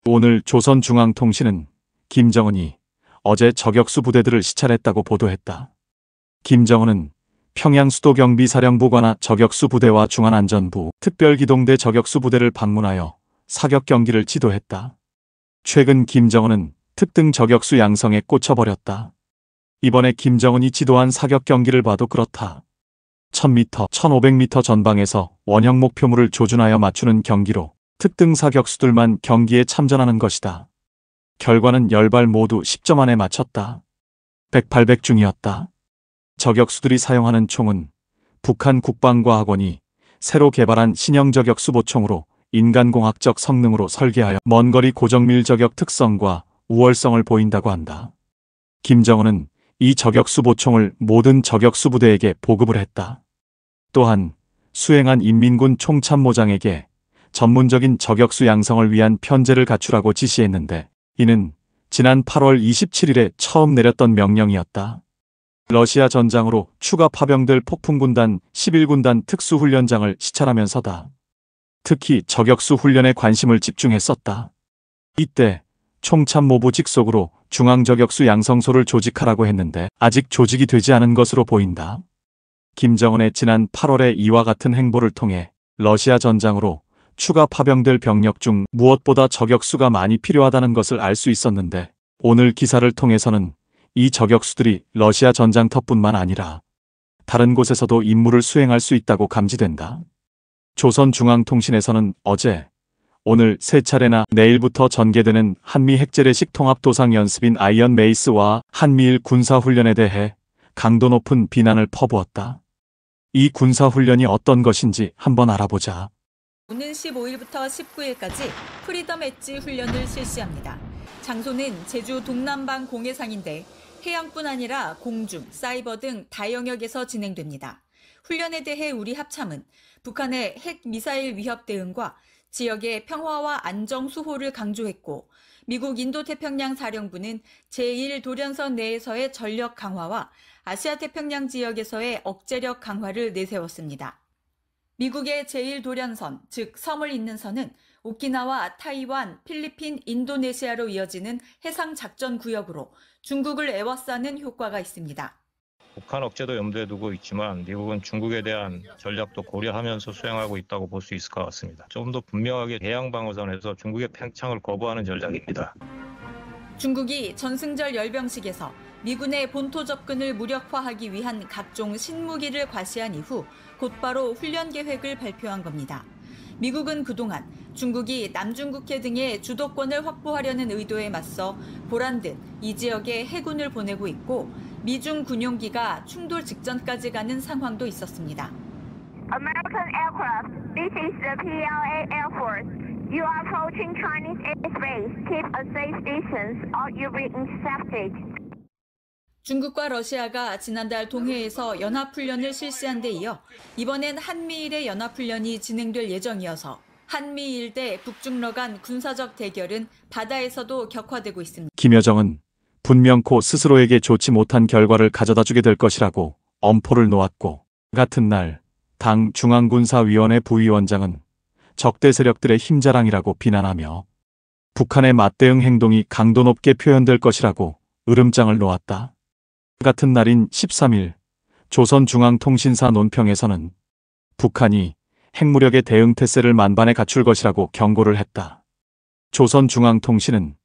오늘 조선중앙통신은 김정은이 어제 저격수 부대들을 시찰했다고 보도했다. 김정은은 평양 수도경비사령부 관하 저격수 부대와 중앙안전부 특별기동대 저격수 부대를 방문하여 사격 경기를 지도했다. 최근 김정은은 특등 저격수 양성에 꽂혀버렸다. 이번에 김정은이 지도한 사격 경기를 봐도 그렇다. 1000m, 1500m 전방에서 원형 목표물을 조준하여 맞추는 경기로 특등 사격수들만 경기에 참전하는 것이다. 결과는 10발 모두 10점 안에 맞췄다. 100-800 중이었다. 저격수들이 사용하는 총은 북한 국방과학원이 새로 개발한 신형 저격수 보총으로 인간공학적 성능으로 설계하여 먼거리 고정밀 저격 특성과 우월성을 보인다고 한다. 김정은은 이 저격수 보총을 모든 저격수 부대에게 보급을 했다. 또한 수행한 인민군 총참모장에게 전문적인 저격수 양성을 위한 편제를 갖추라고 지시했는데 이는 지난 8월 27일에 처음 내렸던 명령이었다. 러시아 전장으로 추가 파병될 폭풍군단 11군단 특수훈련장을 시찰하면서다. 특히 저격수 훈련에 관심을 집중했었다. 이때 총참모부 직속으로 중앙저격수 양성소를 조직하라고 했는데 아직 조직이 되지 않은 것으로 보인다. 김정은의 지난 8월의 이와 같은 행보를 통해 러시아 전장으로 추가 파병될 병력 중 무엇보다 저격수가 많이 필요하다는 것을 알 수 있었는데 오늘 기사를 통해서는 이 저격수들이 러시아 전장터뿐만 아니라 다른 곳에서도 임무를 수행할 수 있다고 감지된다. 조선중앙통신에서는 어제, 오늘 세 차례나 내일부터 전개되는 한미 핵재래식 통합도상 연습인 아이언 메이스와 한미일 군사훈련에 대해 강도 높은 비난을 퍼부었다. 이 군사훈련이 어떤 것인지 한번 알아보자. 오는 15일부터 19일까지 프리덤 엣지 훈련을 실시합니다. 장소는 제주 동남방 공해상인데 해양뿐 아니라 공중, 사이버 등 다영역에서 진행됩니다. 훈련에 대해 우리 합참은 북한의 핵 미사일 위협 대응과 지역의 평화와 안정 수호를 강조했고 미국 인도태평양 사령부는 제1도련선 내에서의 전력 강화와 아시아태평양 지역에서의 억제력 강화를 내세웠습니다. 미국의 제1도련선, 즉 섬을 잇는 선은 오키나와 타이완, 필리핀, 인도네시아로 이어지는 해상작전 구역으로 중국을 에워싸는 효과가 있습니다. 북한 억제도 염두에 두고 있지만 미국은 중국에 대한 전략도 고려하면서 수행하고 있다고 볼 수 있을 것 같습니다. 좀 더 분명하게 해양방어선에서 중국의 팽창을 거부하는 전략입니다. 중국이 전승절 열병식에서 미군의 본토 접근을 무력화하기 위한 각종 신무기를 과시한 이후 곧바로 훈련 계획을 발표한 겁니다. 미국은 그동안 중국이 남중국해 등의 주도권을 확보하려는 의도에 맞서 보란 듯 이 지역에 해군을 보내고 있고 미중 군용기가 충돌 직전까지 가는 상황도 있었습니다. American aircraft, this is the PLA Air Force. You are approaching Chinese airspace. Keep a safe distance or you'll be intercepted. 중국과 러시아가 지난달 동해에서 연합훈련을 실시한 데 이어 이번엔 한미일의 연합훈련이 진행될 예정이어서 한미일 대 북중러 간 군사적 대결은 바다에서도 격화되고 있습니다. 김여정은 분명코 스스로에게 좋지 못한 결과를 가져다 주게 될 것이라고 엄포를 놓았고 같은 날 당 중앙군사위원회 부위원장은 적대 세력들의 힘자랑이라고 비난하며 북한의 맞대응 행동이 강도 높게 표현될 것이라고 으름장을 놓았다. 같은 날인 13일 조선중앙통신사 논평에서는 북한이 핵무력의 대응 태세를 만반에 갖출 것이라고 경고를 했다. 조선중앙통신은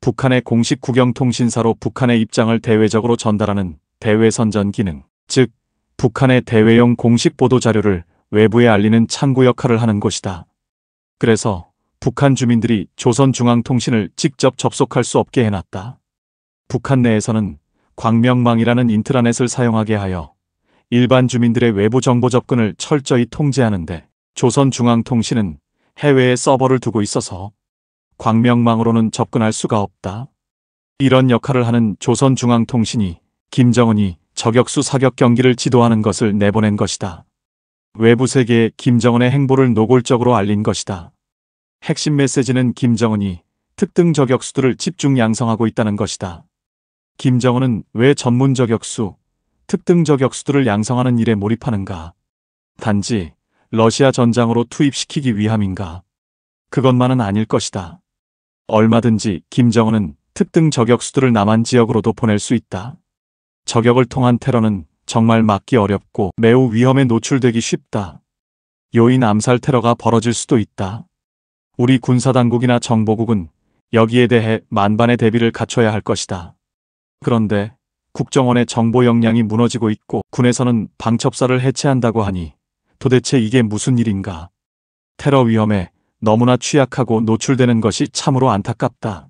북한의 공식 국영통신사로 북한의 입장을 대외적으로 전달하는 대외선전 기능, 즉 북한의 대외용 공식 보도자료를 외부에 알리는 창구 역할을 하는 곳이다. 그래서 북한 주민들이 조선중앙통신을 직접 접속할 수 없게 해놨다. 북한 내에서는 광명망이라는 인트라넷을 사용하게 하여 일반 주민들의 외부 정보 접근을 철저히 통제하는데 조선중앙통신은 해외에 서버를 두고 있어서 광명망으로는 접근할 수가 없다. 이런 역할을 하는 조선중앙통신이 김정은이 저격수 사격 경기를 지도하는 것을 내보낸 것이다. 외부 세계에 김정은의 행보를 노골적으로 알린 것이다. 핵심 메시지는 김정은이 특등 저격수들을 집중 양성하고 있다는 것이다. 김정은은 왜 전문 저격수, 특등 저격수들을 양성하는 일에 몰입하는가? 단지 러시아 전장으로 투입시키기 위함인가? 그것만은 아닐 것이다. 얼마든지 김정은은 특등 저격수들을 남한 지역으로도 보낼 수 있다. 저격을 통한 테러는 정말 막기 어렵고 매우 위험에 노출되기 쉽다. 요인 암살 테러가 벌어질 수도 있다. 우리 군사당국이나 정보국은 여기에 대해 만반의 대비를 갖춰야 할 것이다. 그런데 국정원의 정보 역량이 무너지고 있고 군에서는 방첩사를 해체한다고 하니 도대체 이게 무슨 일인가? 테러 위험에 너무나 취약하고 노출되는 것이 참으로 안타깝다.